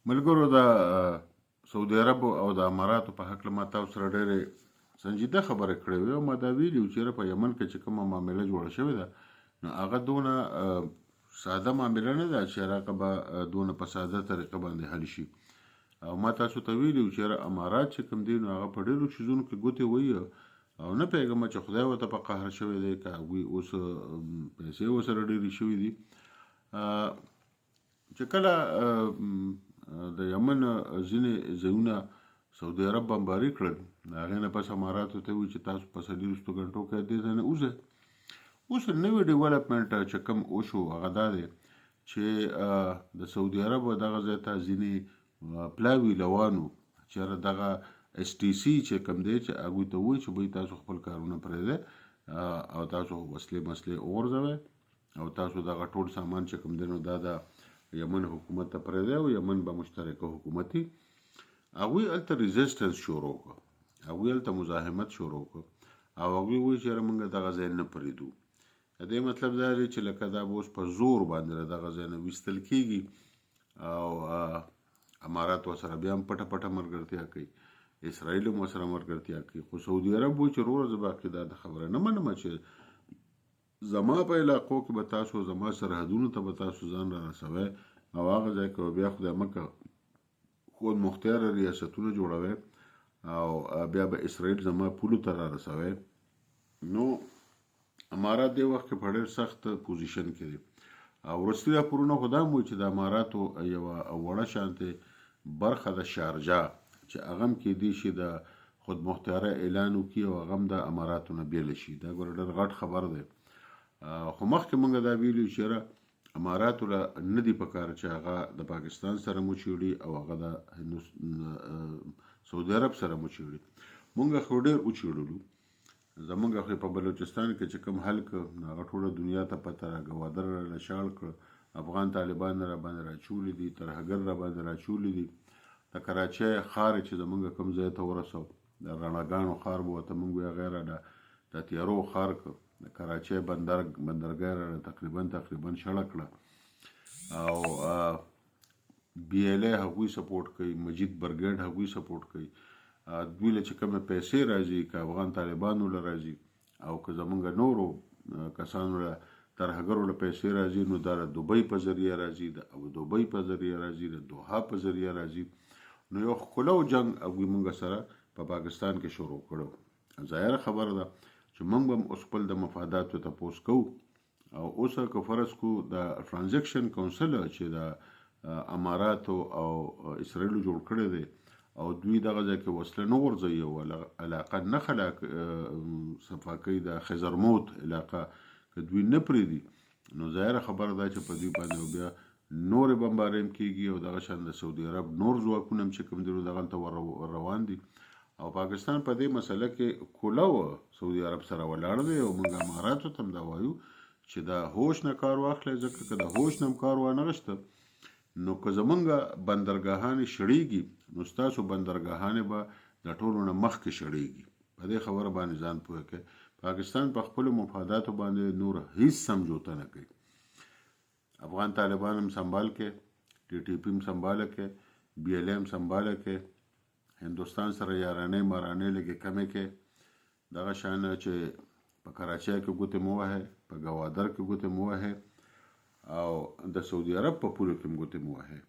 ملګرو د سعودي عرب او د اماراتو په هکله ما تاسو سره ډېرې سنجیده خبرې کړې وې او ما دا ویلي وو چې په یمن کې چې کومه معامله جوړه شوې ده نو هغه دونه ساده معامله نه ده چې هغه به دونه په ساده طریقه باندې حل شي او ما تاسو ته ویلي وو چې امارات چې کوم دی نو هغه په ډېرو څیزونو کې ګوتې وهي او نه پوهېږم چې خدای ورته په قهر شوی دی که هغوی اوس پیسې ورسره ډېرې شوي دي چې کله د یمن ځینې ځایونه سعودي عرب بمباري کړل د هغې نه پس اماراتو ته وویل چې تاسو په 40 غنټو کې دې ځای نه وځئ. اوس نوی ډیولپمنټ چې کوم وشو هغه دا دی چې د سعودي عرب دغه ځای ته ځینې پلاوي روانو چې دغه اس ټي سي چې کوم دی چې هغوی ته ووایي چې بوی تاسو خپل کارونه پرېږدئ او تاسو وسلې مسلې وغورځوئ او تاسو دغه ټول سامان چې کوم دی نو دا د یمن حکومت ته پرېږدئ او یمن به مشترکه حکومت وي. هغوی هلته ریزسټنس شروع کړه، هغوی هلته مزاحمت شروع کړه او هغوی وایي چې موږ دغه ځای نه پرېږدو. د دې مطلب دا دی چې لکه دا به اوس په زور باندې له دغه ځای نه ویستل کېږي او امارات ورسره بیا هم پټه پټه ملګرتیا کوي، اسرائیل هم ورسره ملګرتیا کوي. خو سعودي عرب وایي چې وروره زه باقي دا خبره نه منم چې زما په علاقو کې به تاسو زما سرحدونو ته به تاسو ځان را رسوئ او هغه ځای کې به بیا خدای مکه خود مختار ریاستونه جوړوي او بیا به اسرائیل زما پولو ته را رسوي. نو امارات دې وخت کې په ډېر سخت پوزیشن کې دي او وروستي راپورونه خو دا هم وایي چې د اماراتو یوه وړه شانتې برخه د شارجه چې هغه هم کیدای شي د خود مختاره اعلان وکړي او هغه هم د اماراتو نه بېله شي. دا ګوره ډېر غټ خبر دی. خو مخکې موږ دا ویلي چې اماراتو له نه دي پکار چې هغه د پاکستان سره مو چیړي او هغه د سعودي عرب سره مو چیړي. موږ خو ډېر وچیړلو. زمونږ خو په بلوچستان کې چې کوم حل کړ هغه ټوله دنیا ته پته را ګوادر را شاړ کړ، افغان طالبان را باندې راچولي دي، ترهګر را باندې راچولي دي. د کراچۍ ښار چې زمونږ کوم ځای ته ورسو د رڼاګانو ښار به ورته موږ هغې د تیارو ښار کړ. د کراچۍ بندرګاه را تقریبا شړه کړه او بي ایل ای هغوی سپورټ کوي، مجید برګیډ هغوی سپورټ کوي. دوی له چې کومه پیسې راځي که افغان طالبانو له راځي او که زمونږ نورو کسانو له ترهګرو له پیسې راځي نو دا د دوبۍ په ذریعه راځي، د ابودوبۍ په ذریعه راځي، د دوحا په ذریعه راځي. نو یو ښکلو جنګ هغوی موږ سره په پاکستان کې شروع کړو. ظاهره خبره ده چې موږ به اوس خپل د مفاداتو تپوس کوو او اوس که فرض کو د ټرانزیکشن کونسل چې د اماراتو او اسرائیلو جوړ کړی دی او دوی دغه ځای کې وسله نه غورځوي او علاقه نه خلا صفا کوي د خزرموت علاقه که دوی نه پرېږدي نو ظاهره خبره ده چې په دوی باندې بیا نورې بمبارۍ هم کېږي او دغه شان د سعودي عرب نور ځواکونه هم چې کوم دي دغلته روان دي او پاکستان په دې مسله کې کوله سعودي عرب سره ولاړ دی او موږ اماراتو ته هم دا وایو چې د هوش نه کار واخلئ، ځکه که د هوش نه هم کار وانغشته نو که زمونږ بندرګاهانې شړېږي نو ستاسو بندرګاهانې به د ټولو نه مخکې شړېږي. په دې خبره باندې ځان پوه کړئ. پاکستان په خپلو مفاداتو باندې نور هیڅ سمجوته نه کوي. افغان طالبان هم سنبال کړي، ټي ټي پي هم سنباله کړي، بي ایل ای هم سنباله کړي، هندوستان سره یارانې مارانې لږې کمې کړي. دغه شان چې په کراچۍ کې ګوتې مه وهئ، په ګوادر کې ګوتې مه وهئ او د سعودي عرب په پولو کې هم ګوتې مه وهئ.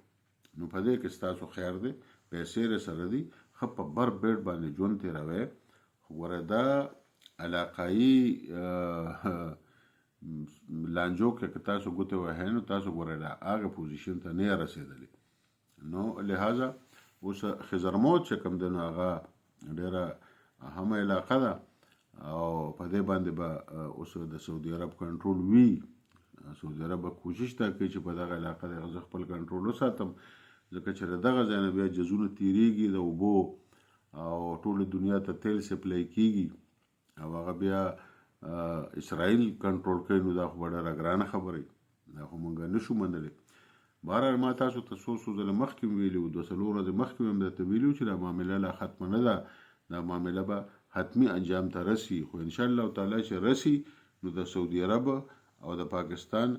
نو په دې کې ستاسو خیر دی، پیسې رسره دي، ښه په بر بیډ باندې ژوند تېروئ. خو ګوره دا علاقایي لانجو کې که تاسو ګوتې وهئ نو تاسو ګوره هغه پوزیشن ته نه یې رسېدلي. نو لہذا اوس خزرموت چې کوم دی نو هغه ډېره اهمه علاقه ده او په دې باندې به اوس د سعودي عرب کنټرول وي. سعودي عرب به کوشش دا کوي چې په دغه علاقه د زه خپل کنټرول وساتم، ځکه چې له دغه ځای نه بیا جزونه تیریږي د اوبو او ټوله دنیا ته تیل سپلای کیږي او هغه بیا اسرائیل کنټرول کوي. نو دا خو به ډېره ګرانه خبره دا خو موږ نشو منلی. بهرحال ما تاسو ته څو ځله مخکې ویلي وو، 2-3 ورځې مخکې مې هم درته ویلي وو چې دا معامله لا ختمه نه ده، دا معامله به حتمي انجام ته رسي. خو انشاءالله تعالی چې رسي نو د سعودي عرب او د پاکستان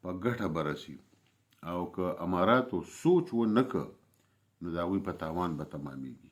په ګټه به رسي. او که اماراتو سوچ ونه کړ نو د هغوی په تاوان به تمامیږي.